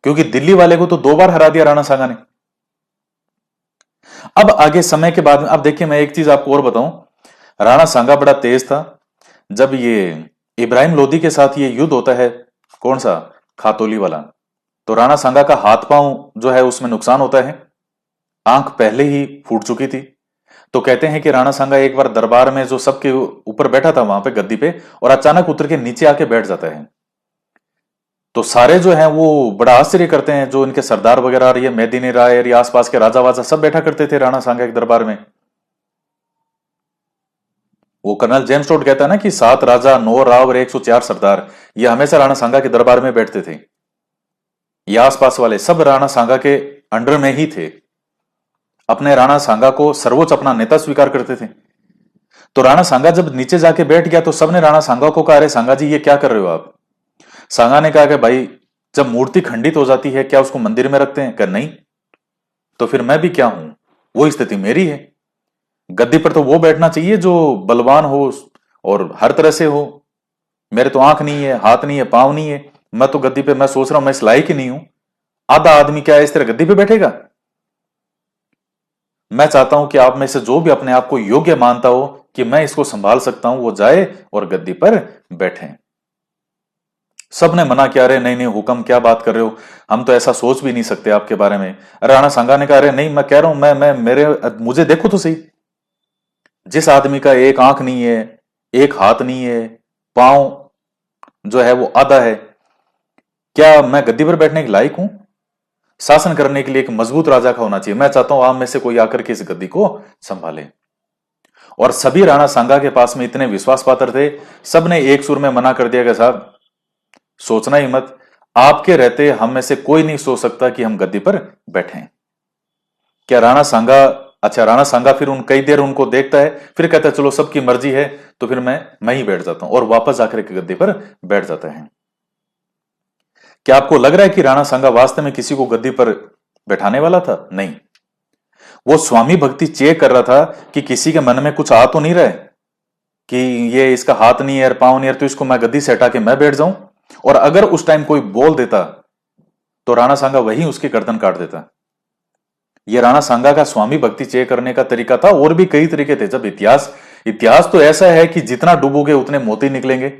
क्योंकि दिल्ली वाले को तो 2 बार हरा दिया राणा सांगा ने। अब आगे समय के बाद में, अब देखिए मैं एक चीज आपको और बताऊं, राणा सांगा बड़ा तेज था। जब ये इब्राहिम लोदी के साथ ये युद्ध होता है, कौन सा? खातोली वाला, तो राणा सांगा का हाथ पांव जो है उसमें नुकसान होता है, आंख पहले ही फूट चुकी थी। तो कहते हैं कि राणा सांगा एक बार दरबार में जो सबके ऊपर बैठा था वहां पे गद्दी पे, और अचानक उतर के नीचे आके बैठ जाता है। तो सारे जो हैं वो बड़ा आश्चर्य करते हैं, जो इनके सरदार वगैरह और ये मेदिनी राय और ये आसपास के राजा वाजा सब बैठा करते थे राणा सांगा के दरबार में। वो कर्नल जेम्स टोड कहता है ना कि 7 राजा, 9 राव और 104 सरदार, ये हमेशा राणा सांगा के दरबार में बैठते थे। ये आसपास वाले सब राणा सांगा के अंडर में ही थे, अपने राणा सांगा को सर्वोच्च अपना नेता स्वीकार करते थे। तो राणा सांगा जब नीचे जाके बैठ गया तो सबने राणा सांगा को कहा, अरे सांगा जी ये क्या कर रहे हो आप? सांगा ने कहा कि भाई जब मूर्ति खंडित हो जाती है क्या उसको मंदिर में रखते हैं? कर नहीं, तो फिर मैं भी क्या हूं? वो स्थिति मेरी है। गद्दी पर तो वो बैठना चाहिए जो बलवान हो और हर तरह से हो। मेरे तो आंख नहीं है, हाथ नहीं है, पांव नहीं है, मैं तो गद्दी पे, मैं सोच रहा हूं मैं इस लायक ही नहीं हूं। आधा आदमी क्या है इस तरह गद्दी पे बैठेगा? मैं चाहता हूं कि आप में से जो भी अपने आप को योग्य मानता हो कि मैं इसको संभाल सकता हूं, वो जाए और गद्दी पर बैठे। सबने मना किया, अरे नहीं नहीं हुक्म, क्या बात कर रहे हो, हम तो ऐसा सोच भी नहीं सकते आपके बारे में। राणा सांगा ने कहा, अरे नहीं, मैं कह रहा हूं, मैं मेरे मुझे देखो तो सही। जिस आदमी का एक आंख नहीं है, एक हाथ नहीं है, पांव जो है वो आधा है, क्या मैं गद्दी पर बैठने के लायक हूं? शासन करने के लिए एक मजबूत राजा का होना चाहिए। मैं चाहता हूं आप में से कोई आकर के इस गद्दी को संभाले। और सभी राणा सांगा के पास में इतने विश्वास पात्र थे, सबने एक सुर में मना कर दिया कि साहब सोचना ही मत, आपके रहते हम में से कोई नहीं सोच सकता कि हम गद्दी पर बैठे। क्या राणा सांगा, अच्छा राणा सांगा फिर उन कई देर उनको देखता है, फिर कहता है चलो सबकी मर्जी है, तो फिर मैं ही बैठ जाता हूं, और वापस आकर के गद्दी पर बैठ जाता है। क्या आपको लग रहा है कि राणा सांगा वास्तव में किसी को गद्दी पर बैठाने वाला था? नहीं, वो स्वामी भक्ति चेक कर रहा था कि किसी के मन में कुछ आ तो नहीं रहा है कि ये इसका हाथ नहीं है, पांव नहीं है, तो इसको मैं गद्दी से हटा के मैं बैठ जाऊं। और अगर उस टाइम कोई बोल देता तो राणा सांगा वही उसकी गर्दन काट देता। ये राणा सांगा का स्वामी भक्ति चेक करने का तरीका था। और भी कई तरीके थे। जब इतिहास इतिहास तो ऐसा है कि जितना डूबोगे उतने मोती निकलेंगे,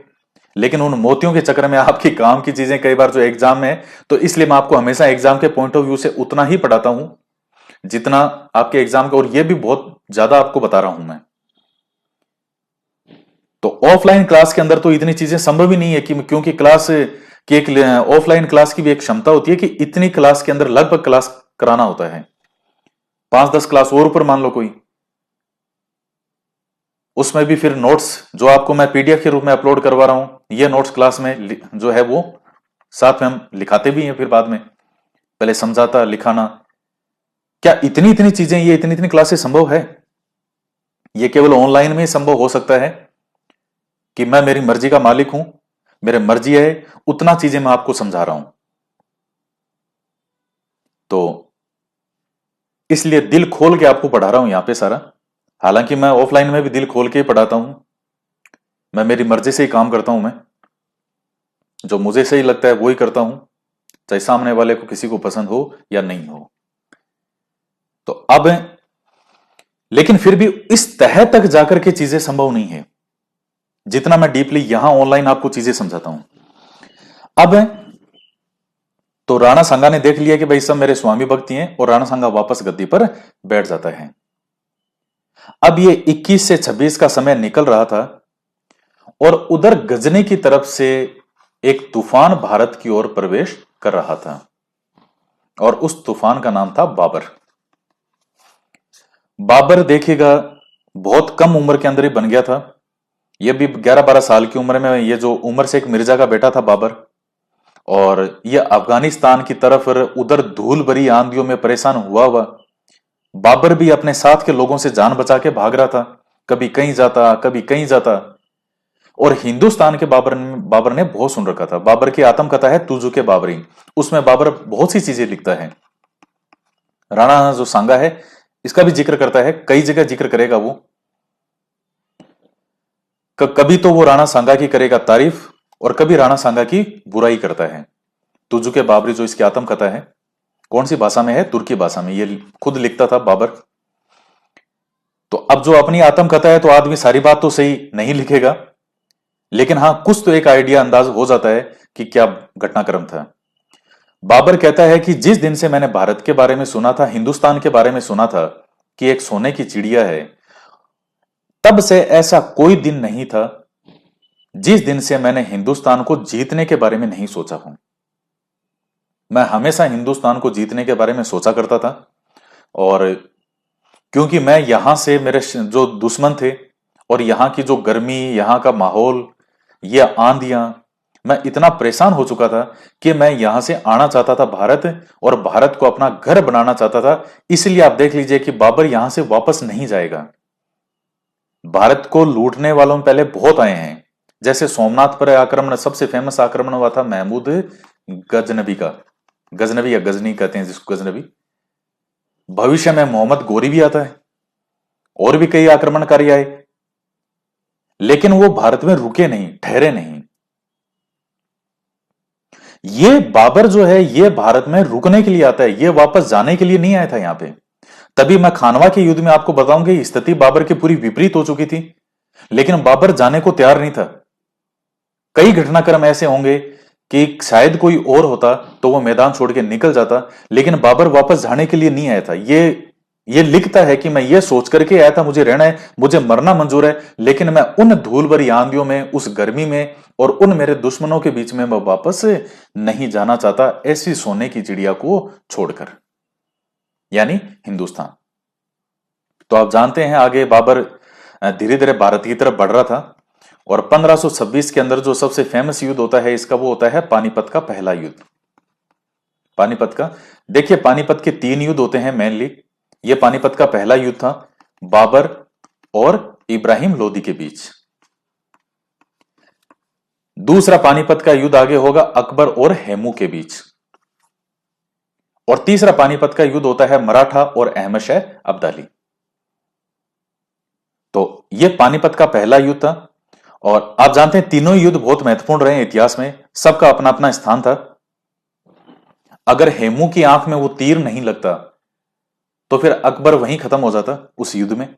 लेकिन उन मोतियों के चक्कर में आपकी काम की चीजें कई बार जो एग्जाम में है, तो इसलिए मैं आपको हमेशा एग्जाम के पॉइंट ऑफ व्यू से उतना ही पढ़ाता हूं जितना आपके एग्जाम का, और ये भी बहुत ज्यादा आपको बता रहा हूं मैं। तो ऑफलाइन क्लास के अंदर तो इतनी चीजें संभव ही नहीं है कि, क्योंकि क्लास की एक ऑफलाइन क्लास की भी एक क्षमता होती है कि इतनी क्लास के अंदर लगभग क्लास कराना होता है। 5-10 क्लास और ऊपर मान लो कोई, उसमें भी फिर नोट्स जो आपको मैं पीडीएफ के रूप में अपलोड करवा रहा हूं, ये नोट्स क्लास में जो है वो साथ में हम लिखाते भी हैं, फिर बाद में पहले समझाता लिखाना। क्या इतनी इतनी चीजें, ये इतनी इतनी क्लासेस संभव है? ये केवल ऑनलाइन में ही संभव हो सकता है कि मैं मेरी मर्जी का मालिक हूं, मेरे मर्जी है उतना चीजें मैं आपको समझा रहा हूं। तो इसलिए दिल खोल के आपको पढ़ा रहा हूं यहां पे सारा। हालांकि मैं ऑफलाइन में भी दिल खोल के ही पढ़ाता हूं, मैं मेरी मर्जी से ही काम करता हूं, मैं जो मुझे सही लगता है वो ही करता हूं, चाहे सामने वाले को किसी को पसंद हो या नहीं हो। तो अब लेकिन फिर भी इस तह तक जाकर के चीजें संभव नहीं है जितना मैं डीपली यहां ऑनलाइन आपको चीजें समझाता हूं। अब तो राणा सांगा ने देख लिया कि भाई सब मेरे स्वामी भक्ति हैं, और राणा सांगा वापस गद्दी पर बैठ जाता है। अब ये 21 से 26 का समय निकल रहा था, और उधर गजनी की तरफ से एक तूफान भारत की ओर प्रवेश कर रहा था, और उस तूफान का नाम था बाबर। बाबर देखिएगा बहुत कम उम्र के अंदर ही बन गया था। यह भी 11-12 साल की उम्र में, ये जो उमर शेख मिर्जा का बेटा था बाबर, और यह अफगानिस्तान की तरफ उधर धूल भरी आंधियों में परेशान हुआ हुआ बाबर भी अपने साथ के लोगों से जान बचा के भाग रहा था। कभी कहीं जाता, कभी कहीं जाता। और हिंदुस्तान के बाबर ने बहुत सुन रखा था। बाबर की आत्मकथा है तुजु के बाबरी, उसमें बाबर बहुत सी चीजें लिखता है। राणा जो सांगा है इसका भी जिक्र करता है, कई जगह जिक्र करेगा वो। कभी तो वो राणा सांगा की करेगा तारीफ, और कभी राणा सांगा की बुराई करता है। तुजु के बाबरी जो इसकी आत्मकथा है, कौन सी भाषा में है? तुर्की भाषा में, ये खुद लिखता था बाबर। तो अब जो अपनी आत्मकथा है, तो आदमी सारी बात तो सही नहीं लिखेगा, लेकिन हां कुछ तो एक आइडिया अंदाज हो जाता है कि क्या घटनाक्रम था। बाबर कहता है कि जिस दिन से मैंने भारत के बारे में सुना था, हिंदुस्तान के बारे में सुना था कि एक सोने की चिड़िया है, तब से ऐसा कोई दिन नहीं था जिस दिन से मैंने हिंदुस्तान को जीतने के बारे में नहीं सोचा हूं। मैं हमेशा हिंदुस्तान को जीतने के बारे में सोचा करता था, और क्योंकि मैं यहां से, मेरे जो दुश्मन थे, और यहां की जो गर्मी, यहां का माहौल, ये आंधियां, मैं इतना परेशान हो चुका था कि मैं यहां से आना चाहता था भारत, और भारत को अपना घर बनाना चाहता था। इसलिए आप देख लीजिए कि बाबर यहां से वापस नहीं जाएगा। भारत को लूटने वालों में पहले बहुत आए हैं, जैसे सोमनाथ पर आक्रमण, सबसे फेमस आक्रमण हुआ था महमूद गजनबी का। गजनबी या गजनी कहते हैं जिसको, गजनबी। भविष्य में मोहम्मद गोरी भी आता है, और भी कई आक्रमणकारी आए, लेकिन वो भारत में रुके नहीं, ठहरे नहीं। ये बाबर जो है ये भारत में रुकने के लिए आता है, ये वापस जाने के लिए नहीं आया था यहां पे। तभी मैं खानवा के युद्ध में आपको बताऊंगी स्थिति बाबर की पूरी विपरीत हो चुकी थी, लेकिन बाबर जाने को तैयार नहीं था। कई घटनाक्रम ऐसे होंगे कि शायद कोई और होता तो वो मैदान छोड़ के निकल जाता, लेकिन बाबर वापस जाने के लिए नहीं आया था। ये लिखता है कि मैं ये सोच करके आया था मुझे रहना है, मुझे मरना मंजूर है, लेकिन मैं उन धूल भरी आंधियों में, उस गर्मी में और उन मेरे दुश्मनों के बीच में मैं वापस नहीं जाना चाहता, ऐसी सोने की चिड़िया को छोड़कर, यानी हिंदुस्तान। तो आप जानते हैं आगे बाबर धीरे धीरे भारत की तरफ बढ़ रहा था, और 1526 के अंदर जो सबसे फेमस युद्ध होता है इसका, वो होता है पानीपत का पहला युद्ध। पानीपत का, देखिए पानीपत के 3 युद्ध होते हैं मेनली। ये पानीपत का पहला युद्ध था बाबर और इब्राहिम लोदी के बीच। दूसरा पानीपत का युद्ध आगे होगा अकबर और हेमू के बीच। और तीसरा पानीपत का युद्ध होता है मराठा और अहमद शाह अब्दाली। तो यह पानीपत का पहला युद्ध था, और आप जानते हैं तीनों युद्ध बहुत महत्वपूर्ण रहे इतिहास में, सबका अपना अपना स्थान था। अगर हेमू की आंख में वो तीर नहीं लगता तो फिर अकबर वहीं खत्म हो जाता उस युद्ध में,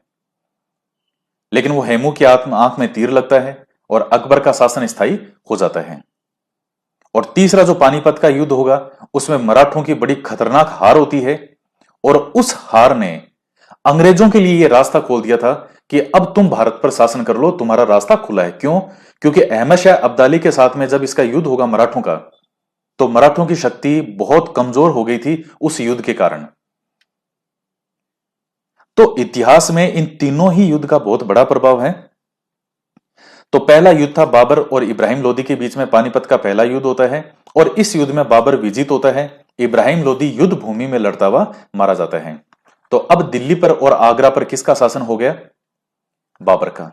लेकिन वो हेमू की आंख में तीर लगता है और अकबर का शासन स्थायी हो जाता है। और तीसरा जो पानीपत का युद्ध होगा उसमें मराठों की बड़ी खतरनाक हार होती है, और उस हार ने अंग्रेजों के लिए यह रास्ता खोल दिया था कि अब तुम भारत पर शासन कर लो, तुम्हारा रास्ता खुला है। क्यों? क्योंकि अहमद शाह अब्दाली के साथ में जब इसका युद्ध होगा मराठों का, तो मराठों की शक्ति बहुत कमजोर हो गई थी उस युद्ध के कारण। तो इतिहास में इन तीनों ही युद्ध का बहुत बड़ा प्रभाव है। तो पहला युद्ध था बाबर और इब्राहिम लोदी के बीच में, पानीपत का पहला युद्ध होता है, और इस युद्ध में बाबर विजित होता है, इब्राहिम लोदी युद्ध भूमि में लड़ता हुआ मारा जाता है। तो अब दिल्ली पर और आगरा पर किसका शासन हो गया? बाबर का।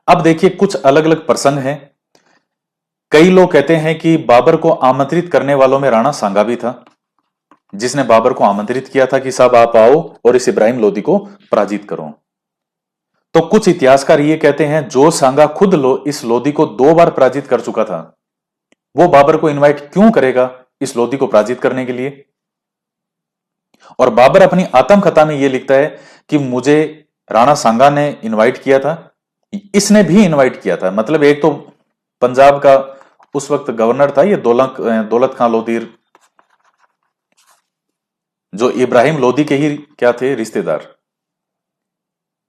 अब देखिए कुछ अलग अलग प्रसंग हैं। कई लोग कहते हैं कि बाबर को आमंत्रित करने वालों में राणा सांगा भी था, जिसने बाबर को आमंत्रित किया था कि साहब आप आओ और इस इब्राहिम लोदी को पराजित करो। तो कुछ इतिहासकार ये कहते हैं जो सांगा खुद इस लोदी को 2 बार पराजित कर चुका था, वो बाबर को इनवाइट क्यों करेगा इस लोदी को पराजित करने के लिए? और बाबर अपनी आत्मकथा में यह लिखता है कि मुझे राणा सांगा ने इनवाइट किया था, इसने भी इनवाइट किया था। मतलब एक तो पंजाब का उस वक्त गवर्नर था ये दौलत खां लोधी, जो इब्राहिम लोदी के ही क्या थे रिश्तेदार,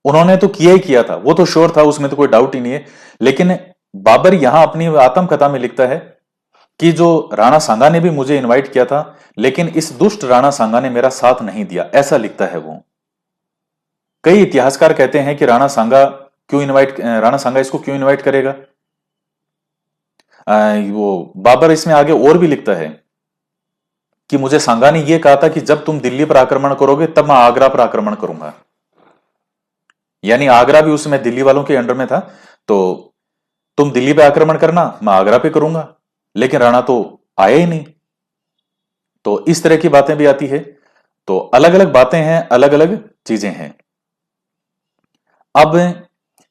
उन्होंने तो किया ही किया था, वो तो श्योर था, उसमें तो कोई डाउट ही नहीं है। लेकिन बाबर यहां अपनी आत्मकथा में लिखता है कि जो राणा सांगा ने भी मुझे इनवाइट किया था, लेकिन इस दुष्ट राणा सांगा ने मेरा साथ नहीं दिया, ऐसा लिखता है वो। कई इतिहासकार कहते हैं कि राणा सांगा इसको क्यों इनवाइट करेगा? वो बाबर इसमें आगे और भी लिखता है कि मुझे सांगा ने यह कहा था कि जब तुम दिल्ली पर आक्रमण करोगे तब मैं आगरा पर आक्रमण करूंगा। यानी आगरा भी उस समय दिल्ली वालों के अंडर में था, तो तुम दिल्ली पे आक्रमण करना, मैं आगरा पे करूंगा। लेकिन राणा तो आया ही नहीं। तो इस तरह की बातें भी आती है। तो अलग अलग बातें हैं, अलग अलग चीजें हैं। अब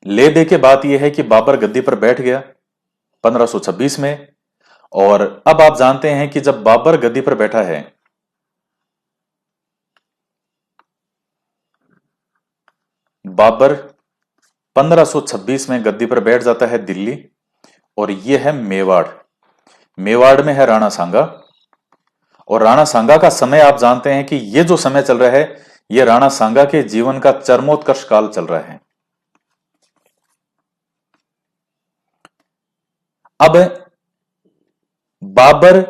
ले दे के बात यह है कि बाबर गद्दी पर बैठ गया 1526 में, और अब आप जानते हैं कि जब बाबर गद्दी पर बैठा है, बाबर 1526 में गद्दी पर बैठ जाता है दिल्ली, और यह है मेवाड़। मेवाड़ में है राणा सांगा, और राणा सांगा का समय आप जानते हैं कि यह जो समय चल रहा है यह राणा सांगा के जीवन का चरमोत्कर्ष काल चल रहा है। अब बाबर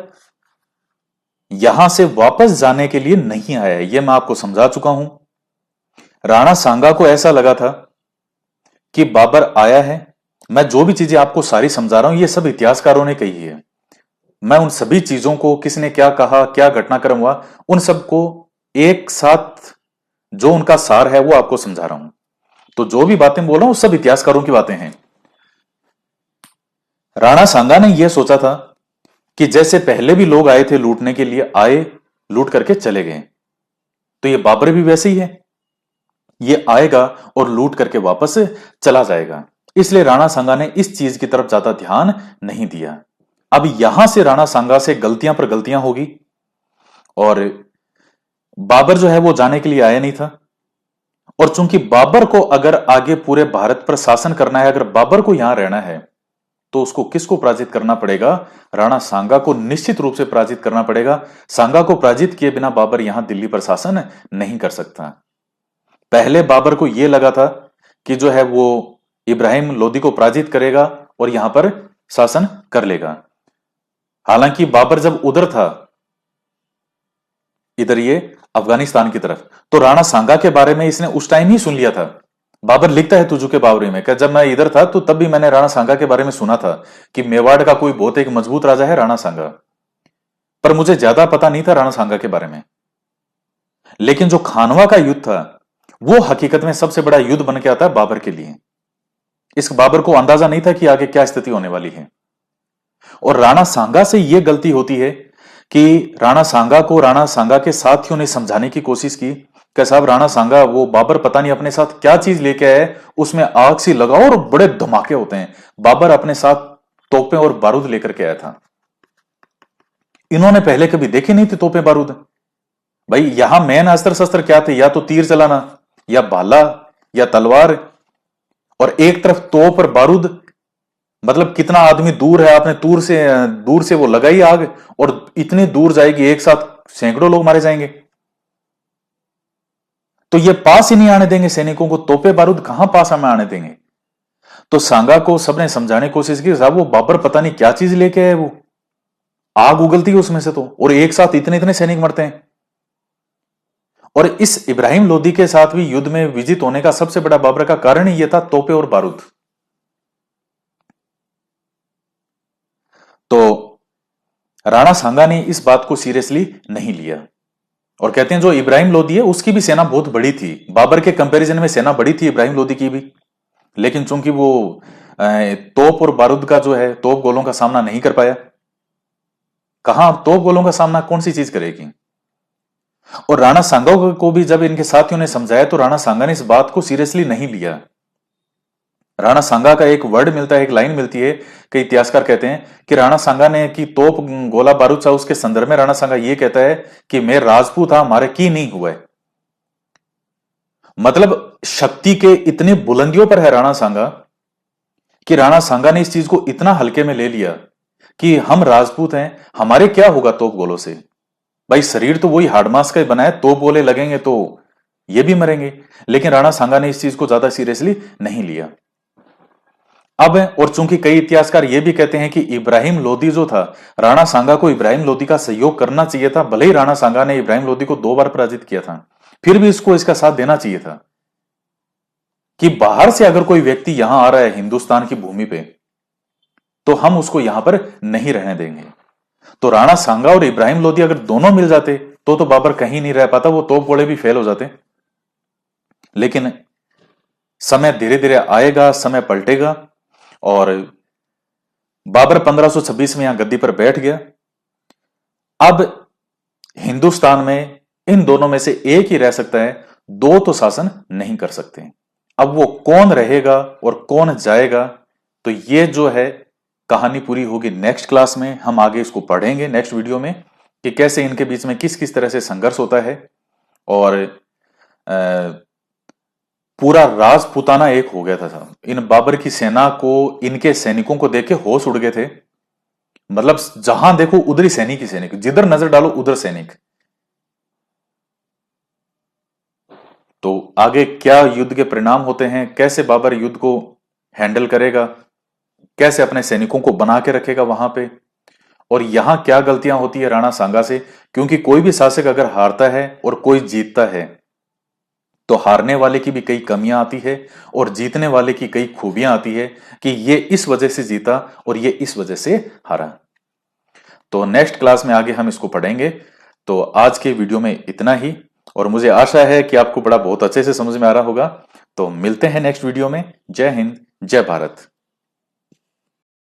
यहां से वापस जाने के लिए नहीं आया है, यह मैं आपको समझा चुका हूं। राणा सांगा को ऐसा लगा था कि बाबर आया है, मैं जो भी चीजें आपको सारी समझा रहा हूं ये सब इतिहासकारों ने कही है, मैं उन सभी चीजों को किसने क्या कहा, क्या घटनाक्रम हुआ, उन सबको एक साथ जो उनका सार है वो आपको समझा रहा हूं। तो जो भी बातें बोल रहा हूं सब इतिहासकारों की बातें हैं। राणा सांगा ने यह सोचा था कि जैसे पहले भी लोग आए थे लूटने के लिए, आए लूट करके चले गए, तो ये बाबर भी वैसे ही है। ये आएगा और लूट करके वापस चला जाएगा। इसलिए राणा सांगा ने इस चीज की तरफ ज्यादा ध्यान नहीं दिया। अब यहां से राणा सांगा से गलतियां पर गलतियां होगी, और बाबर जो है वो जाने के लिए आया नहीं था। और चूंकि बाबर को अगर आगे पूरे भारत पर शासन करना है, अगर बाबर को यहां रहना है, तो उसको किसको पराजित करना पड़ेगा? राणा सांगा को निश्चित रूप से पराजित करना पड़ेगा। सांगा को पराजित किए बिना बाबर यहां दिल्ली पर शासन नहीं कर सकता। पहले बाबर को यह लगा था कि जो है वो इब्राहिम लोदी को पराजित करेगा और यहां पर शासन कर लेगा। हालांकि बाबर जब उधर था, इधर ये अफगानिस्तान की तरफ, तो राणा सांगा के बारे में इसने उस टाइम ही सुन लिया था। बाबर लिखता है तुजु के बावरी में कि जब मैं इधर था तो तब भी मैंने राणा सांगा के बारे में सुना था कि मेवाड़ का कोई बहुत एक मजबूत राजा है राणा सांगा, पर मुझे ज्यादा पता नहीं था राणा सांगा के बारे में। लेकिन जो खानवा का युद्ध था वो हकीकत में सबसे बड़ा युद्ध बन के आता है बाबर के लिए। इस बाबर को अंदाजा नहीं था कि आगे क्या स्थिति होने वाली है। और राणा सांगा से यह गलती होती है कि राणा सांगा को राणा सांगा के साथियों ने समझाने की कोशिश की कि साहब राणा सांगा वो बाबर पता नहीं अपने साथ क्या चीज लेके आए, उसमें आग सी लगाओ और बड़े धमाके होते हैं। बाबर अपने साथ तोपें और बारूद लेकर के आया था। इन्होंने पहले कभी देखे नहीं थे तोपें बारूद। भाई यहां मेन अस्त्र शस्त्र क्या थे? या तो तीर चलाना, या भाला, या तलवार, और एक तरफ तोप और बारूद। मतलब कितना आदमी दूर है, आपने दूर से वो लगाई आग और इतनी दूर जाएगी, एक साथ सैकड़ों लोग मारे जाएंगे। तो ये पास ही नहीं आने देंगे सैनिकों को, तोपे बारूद कहां पास हमें आने देंगे। तो सांगा को सबने समझाने की कोशिश की, साहब वो बाबर पता नहीं क्या चीज लेके आए, वो आग उगलती है उसमें से तो, और एक साथ इतने इतने सैनिक मरते हैं। और इस इब्राहिम लोदी के साथ भी युद्ध में विजित होने का सबसे बड़ा बाबर का कारण ही यह था, तोपे और बारूद। तो राणा सांगा ने इस बात को सीरियसली नहीं लिया और कहते हैं जो इब्राहिम लोदी है उसकी भी सेना बहुत बड़ी थी, बाबर के कंपैरिजन में सेना बड़ी थी इब्राहिम लोदी की भी, लेकिन चूंकि वो तोप और बारूद का जो है तोप गोलों का सामना नहीं कर पाया। कहां तोप गोलों का सामना कौन सी चीज करेगी? और राणा सांगा को भी जब इनके साथियों ने समझाया तो राणा सांगा ने इस बात को सीरियसली नहीं लिया। राणा सांगा का एक वर्ड मिलता है, एक लाइन मिलती है कि इतिहासकार कहते हैं कि राणा सांगा ने की तोप गोला बारूद था, उसके संदर्भ में राणा सांगा ये कहता है कि मैं राजपूत था, हमारे की नहीं हुआ है। मतलब शक्ति के इतनी बुलंदियों पर है राणा सांगा कि राणा सांगा ने इस चीज को इतना हल्के में ले लिया कि हम राजपूत हैं, हमारे क्या होगा तोप गोलों से। भाई शरीर तो वही हार्ड मास का ही बना है, तोप गोले लगेंगे तो ये भी मरेंगे। लेकिन राणा सांगा ने इस चीज को ज्यादा सीरियसली नहीं लिया। अब और चूंकि कई इतिहासकार यह भी कहते हैं कि इब्राहिम लोदी जो था, राणा सांगा को इब्राहिम लोदी का सहयोग करना चाहिए था। भले ही राणा सांगा ने इब्राहिम लोदी को 2 बार पराजित किया था, फिर भी इसको इसका साथ देना चाहिए था कि बाहर से अगर कोई व्यक्ति यहां आ रहा है हिंदुस्तान की भूमि पे, तो हम उसको यहां पर नहीं रहने देंगे। तो राणा सांगा और इब्राहिम लोदी अगर दोनों मिल जाते तो बाबर कहीं नहीं रह पाता, वो तोप गोले भी फेल हो जाते। लेकिन समय धीरे धीरे आएगा, समय पलटेगा और बाबर 1526 में यहां गद्दी पर बैठ गया। अब हिंदुस्तान में इन दोनों में से एक ही रह सकता है, 2 तो शासन नहीं कर सकते। अब वो कौन रहेगा और कौन जाएगा, तो ये जो है कहानी पूरी होगी नेक्स्ट क्लास में। हम आगे इसको पढ़ेंगे नेक्स्ट वीडियो में कि कैसे इनके बीच में किस किस तरह से संघर्ष होता है और पूरा राजपूताना एक हो गया था साहब। इन बाबर की सेना को, इनके सैनिकों को देख के होश उड़ गए थे। मतलब जहां देखो उधर ही सैनिक ही सैनिक, जिधर नजर डालो उधर सैनिक। तो आगे क्या युद्ध के परिणाम होते हैं, कैसे बाबर युद्ध को हैंडल करेगा, कैसे अपने सैनिकों को बना के रखेगा वहां पे, और यहां क्या गलतियां होती है राणा सांगा से। क्योंकि कोई भी शासक अगर हारता है और कोई जीतता है तो हारने वाले की भी कई कमियां आती है और जीतने वाले की कई खूबियां आती है कि ये इस वजह से जीता और ये इस वजह से हारा। तो नेक्स्ट क्लास में आगे हम इसको पढ़ेंगे। तो आज के वीडियो में इतना ही, और मुझे आशा है कि आपको बड़ा बहुत अच्छे से समझ में आ रहा होगा। तो मिलते हैं नेक्स्ट वीडियो में। जय हिंद, जय भारत।